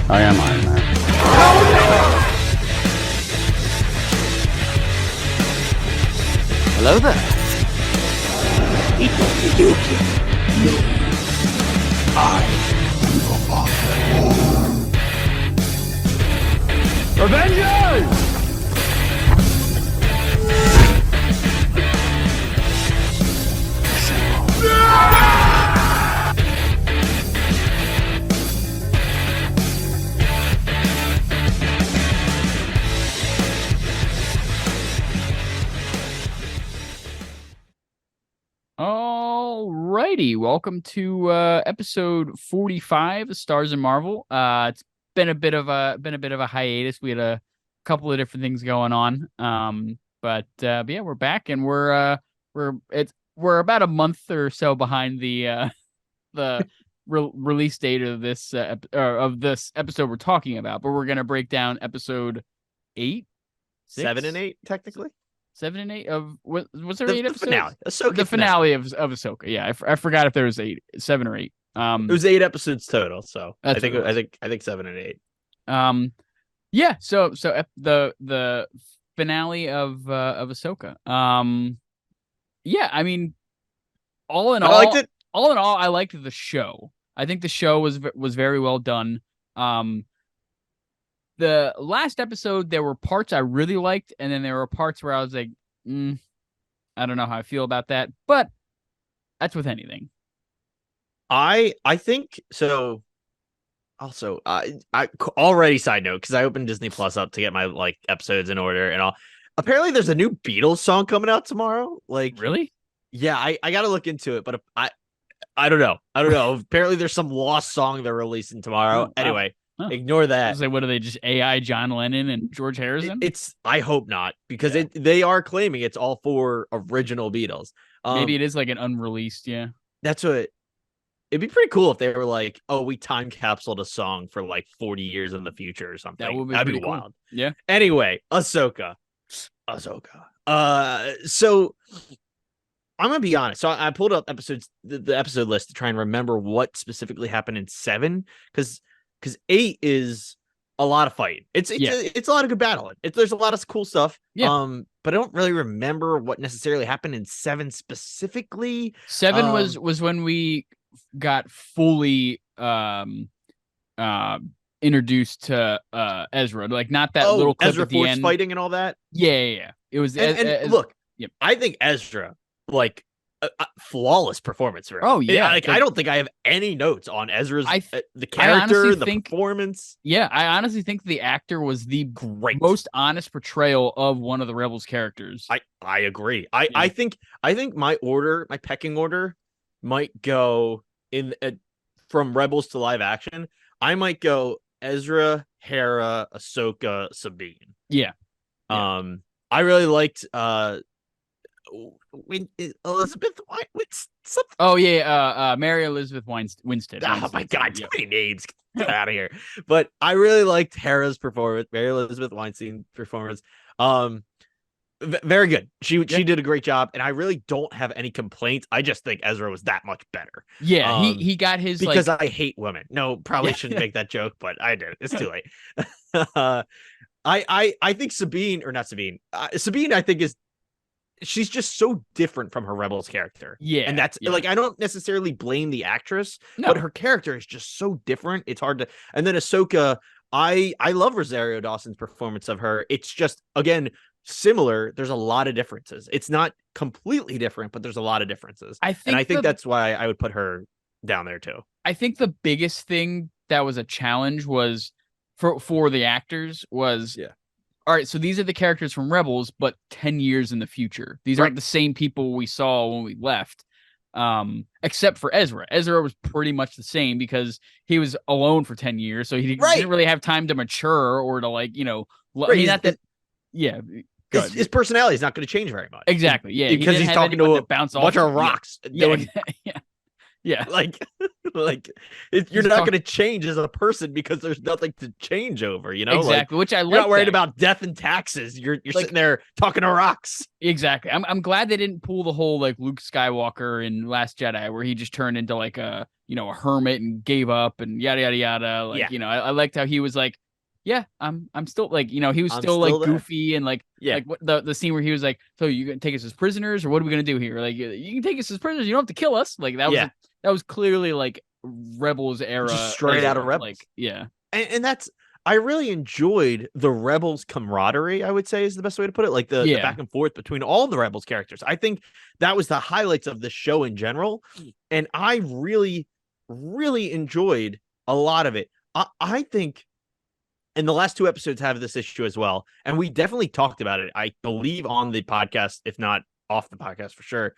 I am Iron Man. Hello there. Avengers! Alrighty, welcome to episode 45 of Stars and Marvel. It's been a bit of a hiatus. We had a couple of different things going on. But yeah, we're back and we're about a month or so behind the release date of this episode we're talking about. But we're gonna break down episode 8, 7 and 8, technically. 7 and 8 of was there 8 episodes? Finale. The finale of Ahsoka. Yeah, I forgot if there was 7 or 8. It was 8 episodes total, so I think 7 and 8. Yeah. So the finale of Ahsoka. Yeah, I mean, all in all, I liked it. All in all, I liked the show. I think the show was very well done. The last episode, there were parts I really liked, and then there were parts where I was like, I don't know how I feel about that. But that's with anything. I think so. Also, I already side note because I opened Disney Plus up to get my episodes in order and all. Apparently, there's a new Beatles song coming out tomorrow. Really? Yeah, I got to look into it, but I don't know. Apparently, there's some lost song they're releasing tomorrow. Oh, wow. Anyway. Huh. Ignore that. What are they, just AI John Lennon and George Harrison? I hope not, because they are claiming it's all 4 original Beatles. Maybe it is like an unreleased, yeah. That's what it'd be pretty cool if they were like, oh, we time capsuled a song for 40 years in the future or something. That'd be cool. wild. Yeah. Anyway, Ahsoka. So I'm gonna be honest. So I pulled up the episode list to try and remember what specifically happened in 7, because 8 is a lot of fighting. It's a lot of good battling. There's a lot of cool stuff. Yeah. But I don't really remember what necessarily happened in 7 specifically. 7 was when we got fully introduced to Ezra, not that little clip Ezra at the Force end fighting and all that. Yeah. It was look. Yep. I think Ezra a flawless performance for him. Oh yeah, I don't think I have any notes on Ezra's the character, performance. Yeah, I honestly think the actor was the most honest portrayal of one of the Rebels characters. I agree. I think my pecking order might go in from Rebels to live action. I might go Ezra, Hera, Ahsoka, Sabine. Yeah. I really liked Elizabeth something. Oh yeah, Mary Elizabeth Winstead. Oh my God, too many names. Get out of here. But I really liked Hera's performance, Mary Elizabeth Weinstein's performance. Very good. She did a great job, and I really don't have any complaints. I just think Ezra was that much better. Yeah, he got his because I hate women. No, probably shouldn't make that joke, but I did. It's too late. I think Sabine, or not Sabine. Sabine, I think she's just so different from her Rebels character. Yeah. And that's I don't necessarily blame the actress, but her character is just so different. It's hard to. And then Ahsoka, I love Rosario Dawson's performance of her. It's just, again, similar. There's a lot of differences. It's not completely different, but there's a lot of differences. I think that's why I would put her down there too. I think the biggest thing that was a challenge was for the actors was all right, so these are the characters from Rebels, but 10 years in the future. These aren't the same people we saw when we left, except for Ezra. Ezra was pretty much the same because he was alone for 10 years, so he didn't really have time to mature or to his personality is not going to change very much. Exactly, yeah. Because he's talking to a bunch of rocks. Yeah. You're not going to change as a person because there's nothing to change over, Exactly, which I like. You're not worried about death and taxes. You're sitting there talking to rocks. Exactly. I'm glad they didn't pull the whole Luke Skywalker in Last Jedi where he just turned into a a hermit and gave up and yada yada yada. Like, I liked how he was like, yeah, I'm still like, he was I'm still like still there. goofy and like what the scene where he was like, so you gonna take us as prisoners or what are we gonna do here? Like, you can take us as prisoners, you don't have to kill us. Like that was clearly like Rebels era, just straight out of Rebels. Like, yeah. And that's, I really enjoyed the Rebels camaraderie, I would say is the best way to put it. Like the back and forth between all the Rebels characters. I think that was the highlights of the show in general. And I really, really enjoyed a lot of it. I think, and the last 2 episodes have this issue as well. And we definitely talked about it, I believe, on the podcast, if not off the podcast for sure.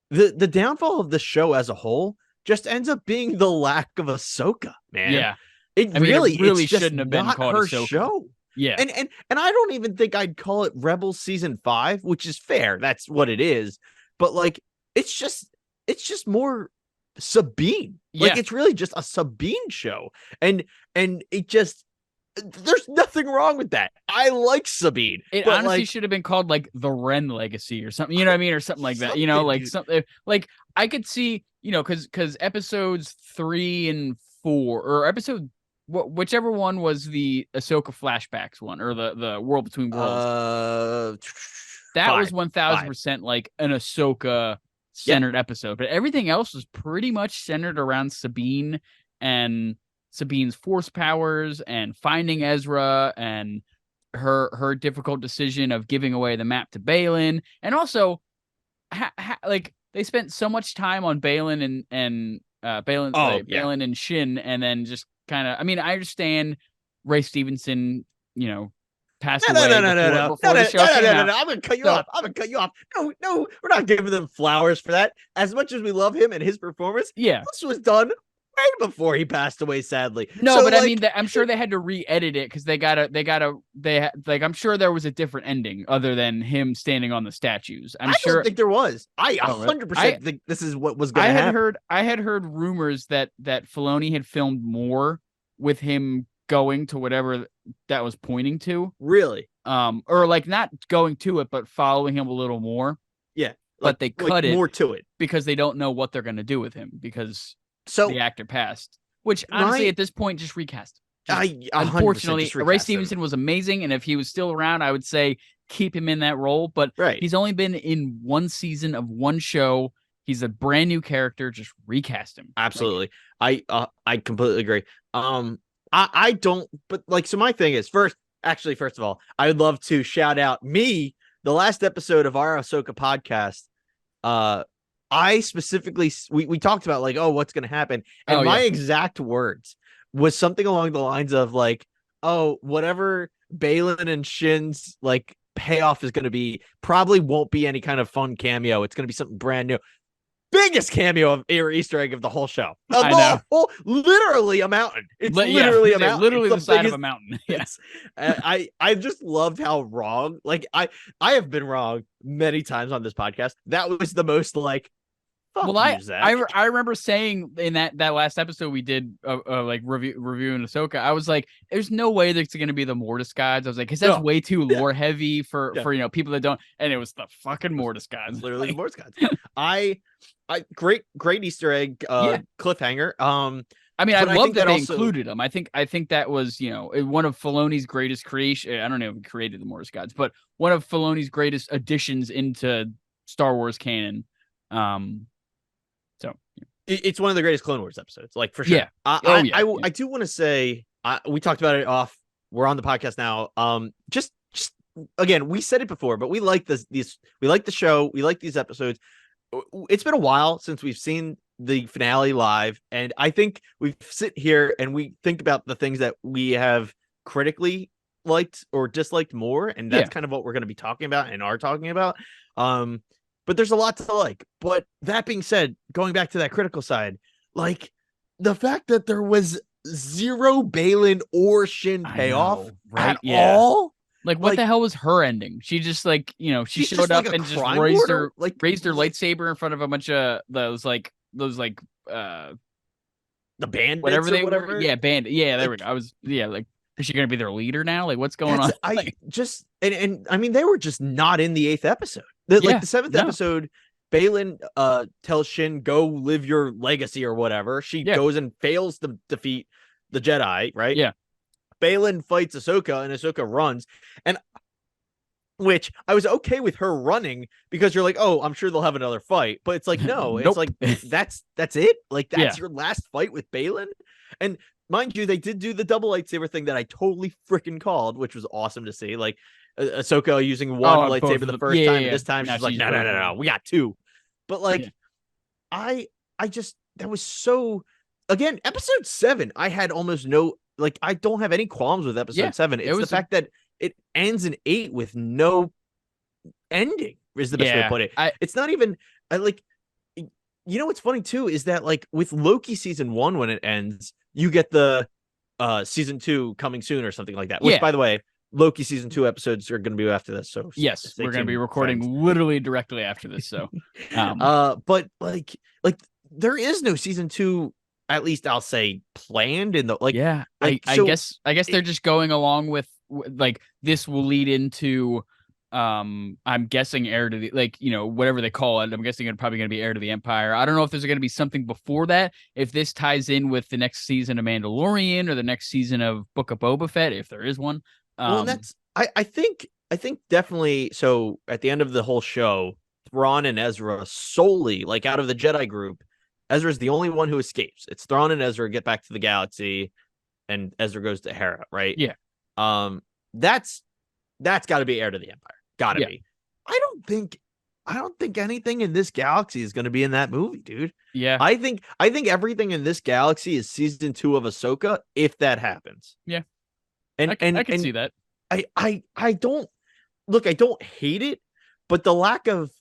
The downfall of the show as a whole just ends up being the lack of Ahsoka, man. Yeah. It really shouldn't have been called her Ahsoka. show. Yeah. And I don't even think I'd call it Rebels season 5, which is fair. That's what it is. But like, it's just more Sabine. Like, it's really just a Sabine show. And it just, there's nothing wrong with that. I like Sabine. It honestly should have been called like the Ren Legacy or something. You know what I mean? Or something like that. Like something like I could see, because episodes 3 and 4 or episode whichever one was the Ahsoka flashbacks one or the World Between Worlds. That was 1000% like an Ahsoka centered episode, but everything else was pretty much centered around Sabine and Sabine's force powers and finding Ezra and her difficult decision of giving away the map to Baylan, and also like they spent so much time on Baylan and Baylan, Baylan and Shin, and then just kind of, I mean, I understand Ray Stevenson, passed away. No. I'm gonna cut you off. No, we're not giving them flowers for that. As much as we love him and his performance, this was done right before he passed away, sadly. No, so, but like, I mean, I'm sure they had to re-edit it because I'm sure there was a different ending other than him standing on the statues. I don't think there was. I 100% think this is what was going to happen. I had heard rumors that Filoni had filmed more with him going to whatever that was pointing to. Really? Or like not going to it, but following him a little more. Yeah. But they cut it more to it because they don't know what they're going to do with him because the actor passed. Which honestly, at this point, just recast. Unfortunately, Ray Stevenson was amazing, and if he was still around, I would say keep him in that role. But he's only been in one season of one show. He's a brand new character. Just recast him. Absolutely, I completely agree. I don't, but like, so my thing is first of all, I would love to shout out the last episode of our Ahsoka podcast. I specifically, we talked about like, oh, what's going to happen. And my exact words was something along the lines of like, oh, whatever Baylan and Shin's like payoff is going to be probably won't be any kind of fun cameo. It's going to be something brand new. Biggest cameo or Easter egg of the whole show. I know. Literally a mountain. It's literally a mountain. Literally the side of a mountain. Yes. I just loved how wrong. Like I have been wrong many times on this podcast. That was the most like. I remember saying in that last episode we did like reviewing Ahsoka, I was like, there's no way there's going to be the Mortis gods. I was like, because that's way too lore heavy for people that don't. And it was the fucking Mortis gods. Literally the Mortis gods. I great Easter egg cliffhanger. I mean, I love that they included them. I think that was, one of Filoni's greatest creation. I don't know if he created the Mortis gods, but one of Filoni's greatest additions into Star Wars canon. So it's one of the greatest Clone Wars episodes, like for sure. Yeah. I do want to say, we talked about it off. We're on the podcast now. Just again, we said it before, but we like we like the show. We like these episodes. It's been a while since we've seen the finale live, and I think we sit here and we think about the things that we have critically liked or disliked more, and that's kind of what we're going to be talking about and are talking about. But there's a lot to like. But that being said, going back to that critical side, like the fact that there was zero Baylan or Shin payoff at all. Like, what the hell was her ending? She just like, she showed up and just raised her lightsaber in front of a bunch of those the bandits, whatever they were. Yeah, bandit. Yeah, there we go. Is she gonna be their leader now? Like, what's going on? I mean, they were just not in the 8th episode. The 7th episode, Balin tells Shin, go live your legacy or whatever. She goes and fails to defeat the Jedi, right? Yeah. Balin fights Ahsoka, and Ahsoka runs. And which I was okay with her running, because you're like, oh, I'm sure they'll have another fight. But it's like, no, Nope. it's like that's it. Like, that's your last fight with Balin. And mind you, they did do the double lightsaber thing that I totally freaking called, which was awesome to see. Like, Ahsoka using one lightsaber the first time, and this time she's like, no, we got two. But like, I just, that was so, again, episode 7, I had almost no, like, I don't have any qualms with episode 7. It's the fact that it ends in 8 with no ending, is the best way to put it. It's not even, like, you know what's funny too is that, like, with Loki season 1, when it ends, you get the season 2 coming soon or something like that. Which, by the way, Loki season 2 episodes are going to be after this. So yes, we're going to be recording literally directly after this. So, but like there is no season 2. At least I'll say planned in the like. Yeah, like, I guess they're just going along with, like, this will lead into, I'm guessing heir to the, like, you know, whatever they call it. I'm guessing it's probably going to be heir to the Empire. I don't know if there's going to be something before that. If this ties in with the next season of Mandalorian or the next season of Book of Boba Fett, if there is one. Well, that's I think definitely. So at the end of the whole show, Thrawn and Ezra solely, like, out of the Jedi group, Ezra's the only one who escapes. It's Thrawn and Ezra get back to the galaxy, and Ezra goes to Hera, right? Yeah. That's got to be heir to the Empire. Got to be. I don't think anything in this galaxy is going to be in that movie, dude. Yeah. I think everything in this galaxy is season 2 of Ahsoka, if that happens. Yeah. And I can see that. I don't hate it, but the lack of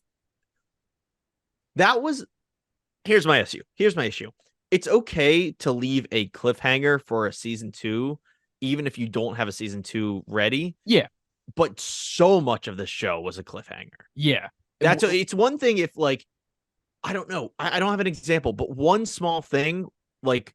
that was. Here's my issue. It's okay to leave a cliffhanger for a season 2, even if you don't have a season 2 ready. Yeah. But so much of the show was a cliffhanger. Yeah. It's one thing if, like, I don't know. I don't have an example, but one small thing, like,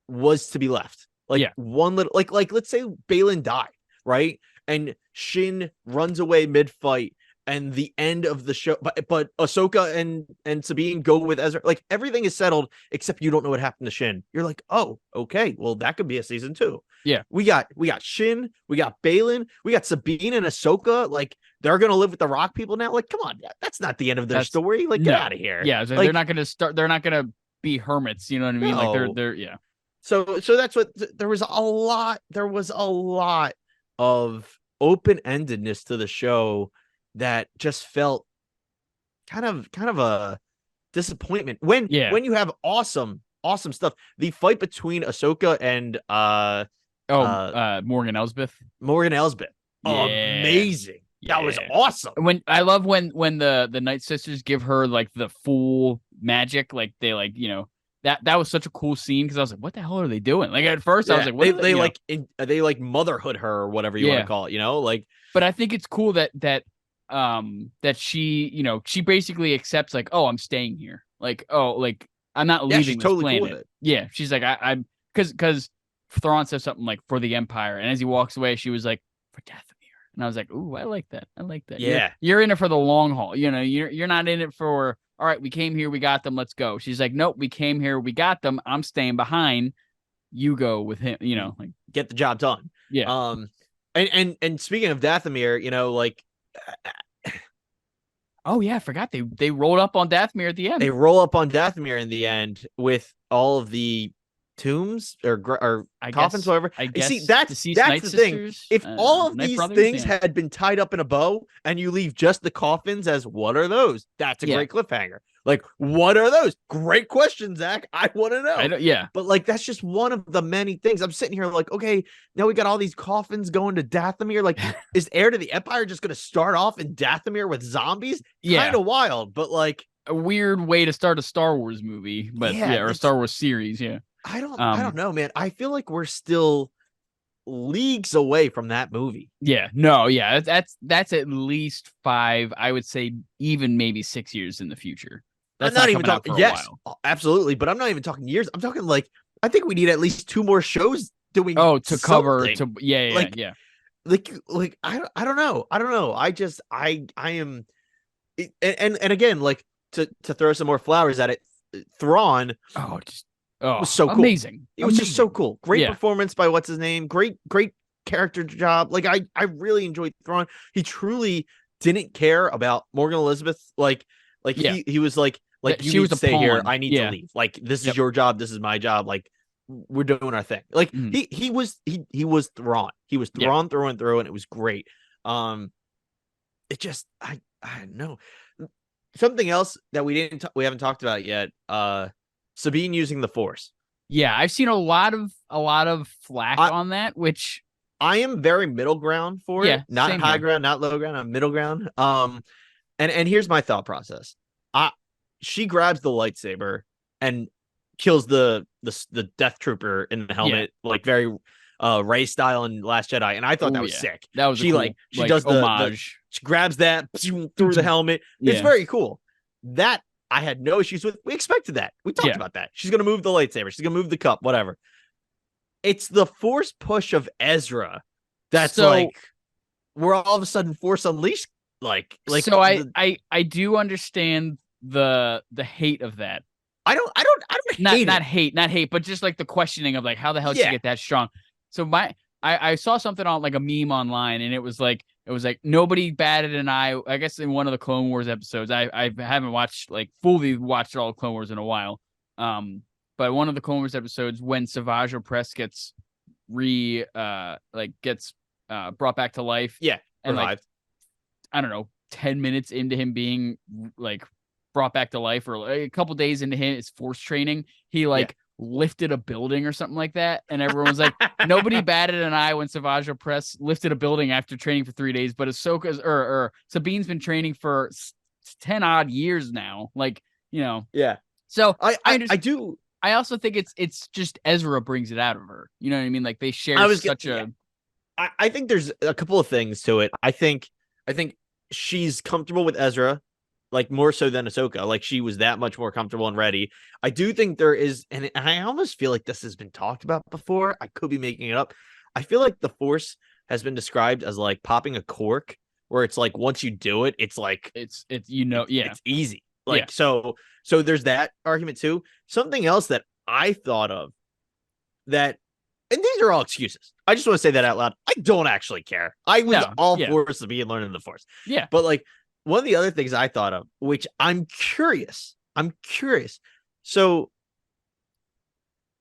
was to be left. Like, one little, like, let's say Balin died, right? And Shin runs away mid-fight, and the end of the show, but Ahsoka and Sabine go with Ezra. Like, everything is settled except you don't know what happened to Shin. You're like, oh, okay, well, that could be a season 2. Yeah, we got Shin, we got Balin, we got Sabine and Ahsoka. Like, they're gonna live with the Rock people now. Like, come on, that's not the end of their story. Like, get out of here. Yeah, so, like, they're not gonna start. They're not gonna be hermits. You know what I mean? No. Like, they're yeah. So that's what there was a lot. There was a lot of open-endedness to the show that just felt kind of a disappointment when you have awesome stuff. The fight between Ahsoka and Morgan Elsbeth. Amazing. That was awesome. I love when the Night Sisters give her, like, the full magic, like, they, like, you know, that was such a cool scene, because I was like, what the hell are they doing? Like, at first I was like, what they like motherhood her or whatever you want to call it, you know? Like, but I think it's cool that she, you know, she basically accepts, like, oh, I'm staying here. Like, oh, like, I'm not leaving she's this totally planet. cool with it. Yeah, she's like, I'm because Thrawn says something like, for the Empire, and as he walks away, she was like, for Dathomir. And I was like, ooh, I like that. Yeah, you're in it for the long haul. You know, you're not in it for, all right, we came here, we got them, let's go. She's like, nope, we came here, we got them, I'm staying behind. You go with him, you know, like, get the job done. Yeah. And speaking of Dathomir, you know, like, oh yeah, I forgot they rolled up on Dathomir at the end. They roll up on Dathomir in the end with all of the tombs or coffins, whatever. I guess. See, that's the thing. If all of these things had been tied up in a bow and you leave just the coffins as what are those? That's a great cliffhanger. Like, what are those? Great question, Zach. I want to know. But, like, that's just one of the many things. I'm sitting here like, okay, now we got all these coffins going to Dathomir. Like, is Heir to the Empire just going to start off in Dathomir with zombies? Kind of wild, but, like, a weird way to start a Star Wars movie, but or a Star Wars series. Yeah. I don't know, man. I feel like we're still leagues away from that movie. Yeah, no, yeah. That's at least 5, I would say, even maybe 6 years in the future. That's I'm not even talking. Yes, absolutely. But I'm not even talking years. I'm talking, like, I think we need at least 2 more shows doing. Oh, to cover. Like, I don't know. I am. And again, like, to throw some more flowers at it, Thrawn was so cool. Amazing. It was just so cool. Great performance by what's his name. Great character job. Like I really enjoyed Thrawn. He truly didn't care about Morgan Elizabeth. He was like you she need was to a stay pawn. here. I need to leave. Like this is your job. This is my job. Like we're doing our thing. Like he was Thrawn. He was Thrawn through and through, and it was great. It just I don't know. Something else that we haven't talked about yet. Sabine using the Force. Yeah, I've seen a lot of flack on that, which I am very middle ground for it. Not high ground, not low ground. I'm middle ground. And here's my thought process. She grabs the lightsaber and kills the Death Trooper in the helmet, like very Rey style in Last Jedi, and I thought that was sick. That was she does homage. She grabs that through the helmet. It's very cool. That I had no issues with. We expected that. We talked about that. She's gonna move the lightsaber. She's gonna move the cup. Whatever. It's the Force push of Ezra that's we're all of a sudden Force Unleashed. So I do understand the hate of that. I don't not hate, but just like the questioning of like how the hell did she get that strong? So I saw something on like a meme online, and it was like nobody batted an eye. I guess in one of the Clone Wars episodes, I haven't fully watched all of Clone Wars in a while. But one of the Clone Wars episodes when Savage Opress gets brought back to life. Yeah, and revived. I don't know, 10 minutes into him being like brought back to life, or a couple days into his Force training, he lifted a building or something like that, and everyone was like, nobody batted an eye when Savage Opress lifted a building after training for 3 days, but Ahsoka's or Sabine's been training for 10 odd years now, So I also think it's just Ezra brings it out of her. You know what I mean? Like they share I think there's a couple of things to it. I think she's comfortable with Ezra, like more so than Ahsoka. Like she was that much more comfortable and ready. I do think there is, and I almost feel like this has been talked about before. I could be making it up. I feel like the Force has been described as like popping a cork, where it's like once you do it, it's like it's easy. So there's that argument too. Something else that I thought of that, and these are all excuses. I just want to say that out loud. I don't actually care. I was all for Sabine learning the Force. Yeah. But like one of the other things I thought of, which I'm curious. So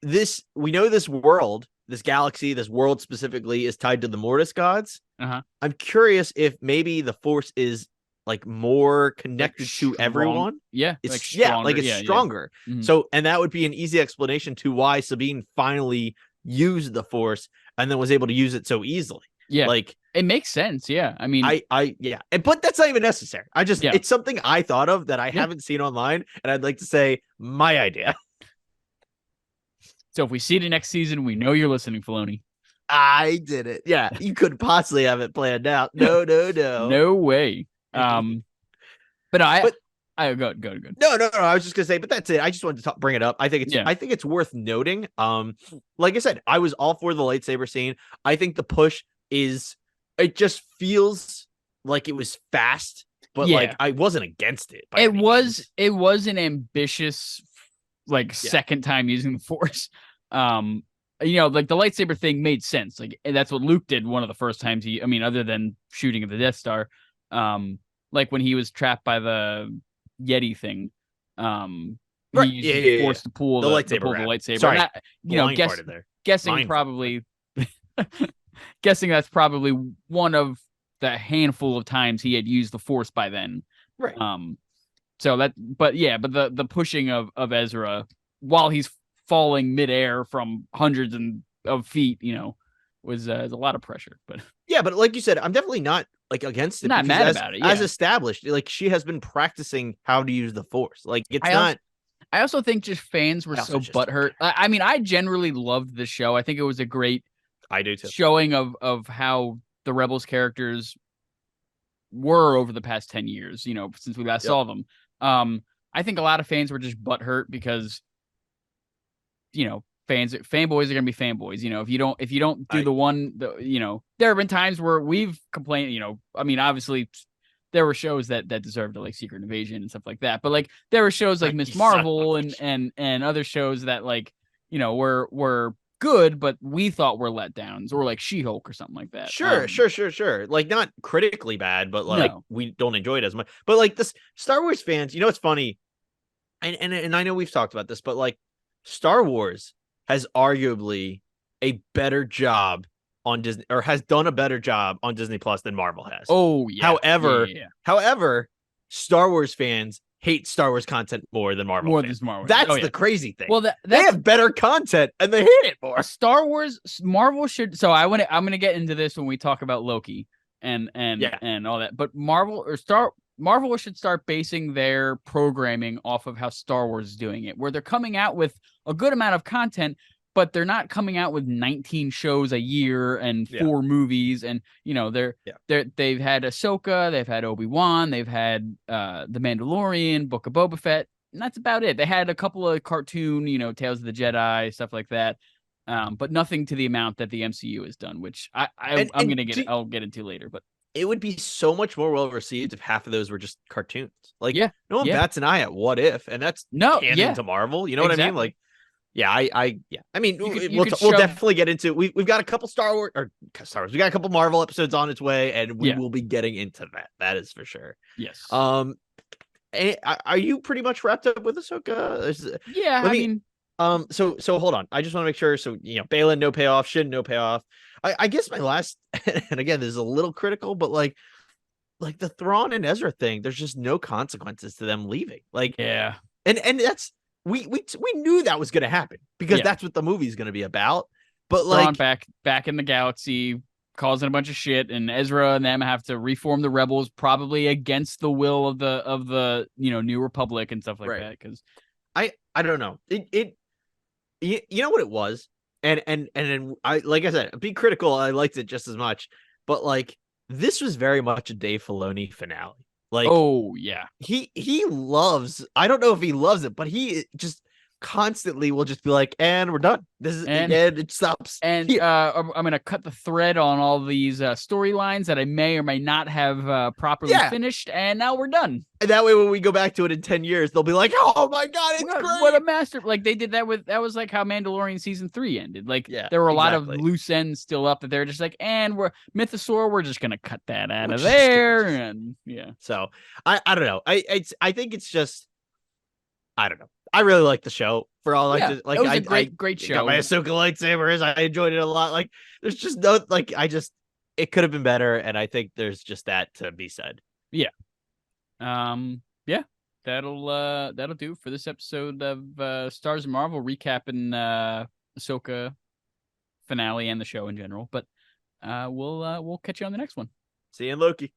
we know this world, this galaxy, this world specifically is tied to the Mortis gods. I'm curious if maybe the Force is like more connected to everyone. It's stronger. Mm-hmm. So, and that would be an easy explanation to why Sabine finally used the Force and then was able to use it so easily. Like it makes sense. Yeah. I mean, but that's not even necessary. It's something I thought of that I haven't seen online, and I'd like to say my idea. So if we see it next season, we know you're listening, Filoni. I did it. Yeah. You couldn't possibly have it planned out. No. No way. But I go. No. I was just gonna say, but that's it. I just wanted to bring it up. I think it's worth noting. Like I said, I was all for the lightsaber scene. I think the push it just feels like it was fast, but like I wasn't against it. It was an ambitious, second time using the Force. Like the lightsaber thing made sense. Like that's what Luke did one of the first times other than shooting at the Death Star. Like when he was trapped by the Yeti thing. He used the Force to pull the lightsaber. Sorry, guessing probably guessing that's probably one of the handful of times he had used the Force by then. Right. So that, but the pushing of Ezra while he's falling midair from hundreds of feet, was a lot of pressure. But but like you said, I'm definitely not against it. Not mad about it. As established, like she has been practicing how to use the Force. Like I also think just fans were so butthurt. I generally loved the show. I think it was a great showing of how the Rebels characters were over the past 10 years, since we last saw them. I think a lot of fans were just butthurt because, fanboys are gonna be fanboys. If you don't do there have been times where we've complained. Obviously there were shows that deserved like Secret Invasion and stuff like that. But like there were shows like Miss Marvel and other shows that like, you know, were good, but we thought were letdowns, or like She-Hulk or something like that. Sure. Like not critically bad, but like we don't enjoy it as much. But like this Star Wars fans, you know, it's funny. And I know we've talked about this, but like Star Wars has arguably a better job on Disney, or has done a better job on Disney Plus than Marvel has. Oh yeah. However, Star Wars fans hate Star Wars content more than Marvel fans. That's the crazy thing. Well, they have better content and they hate it more. Star Wars, Marvel should. So I'm gonna get into this when we talk about Loki and all that. But Marvel should start basing their programming off of how Star Wars is doing it, where they're coming out with a good amount of content, but they're not coming out with 19 shows a year and 4 movies. And, you know, they've had Ahsoka, they've had Obi-Wan, they've had The Mandalorian, Book of Boba Fett, and that's about it. They had a couple of cartoon, you know, Tales of the Jedi, stuff like that. But nothing to the amount that the MCU has done, which I'll get into later. But it would be so much more well received if half of those were just cartoons. Like, no one bats an eye at What If, and that's canon to Marvel. You know what I mean? Like, I mean, we'll definitely get into. We've got a couple Star Wars. We got a couple Marvel episodes on its way, and we will be getting into that. That is for sure. Yes. Are you pretty much wrapped up with Ahsoka? Yeah. I mean, So hold on. I just want to make sure. So, you know, Balin, no payoff. Shin, no payoff. I guess my last, and again, this is a little critical, but like the Thrawn and Ezra thing, there's just no consequences to them leaving. Like, and that's we knew that was going to happen because that's what the movie's going to be about. But Thrawn like back in the galaxy, causing a bunch of shit, and Ezra and them have to reform the rebels, probably against the will of the you know, New Republic and stuff like that. Because I don't know. You know what it was, and I, like I said, be critical. I liked it just as much, but like this was very much a Dave Filoni finale. Like, he loves. I don't know if he loves it, but he just constantly will just be like, and we're done. This is and it stops. And I'm gonna cut the thread on all these storylines that I may or may not have properly finished, and now we're done. And that way, when we go back to it in 10 years, they'll be like, "Oh my god, it's great! What a master!" Like they did that was like how Mandalorian season 3 ended. Like there were a lot of loose ends still up that they're just like, and we're Mythosaur, we're just gonna cut that out of there, and So I don't know. I think it's just, I don't know. I really like the show for all like it was a great show. Got my Ahsoka lightsabers. I enjoyed it a lot. Like there's just no it could have been better, and I think there's just that to be said. That'll do for this episode of Stars of Marvel, recapping Ahsoka finale and the show in general. But we'll catch you on the next one. See you in Loki.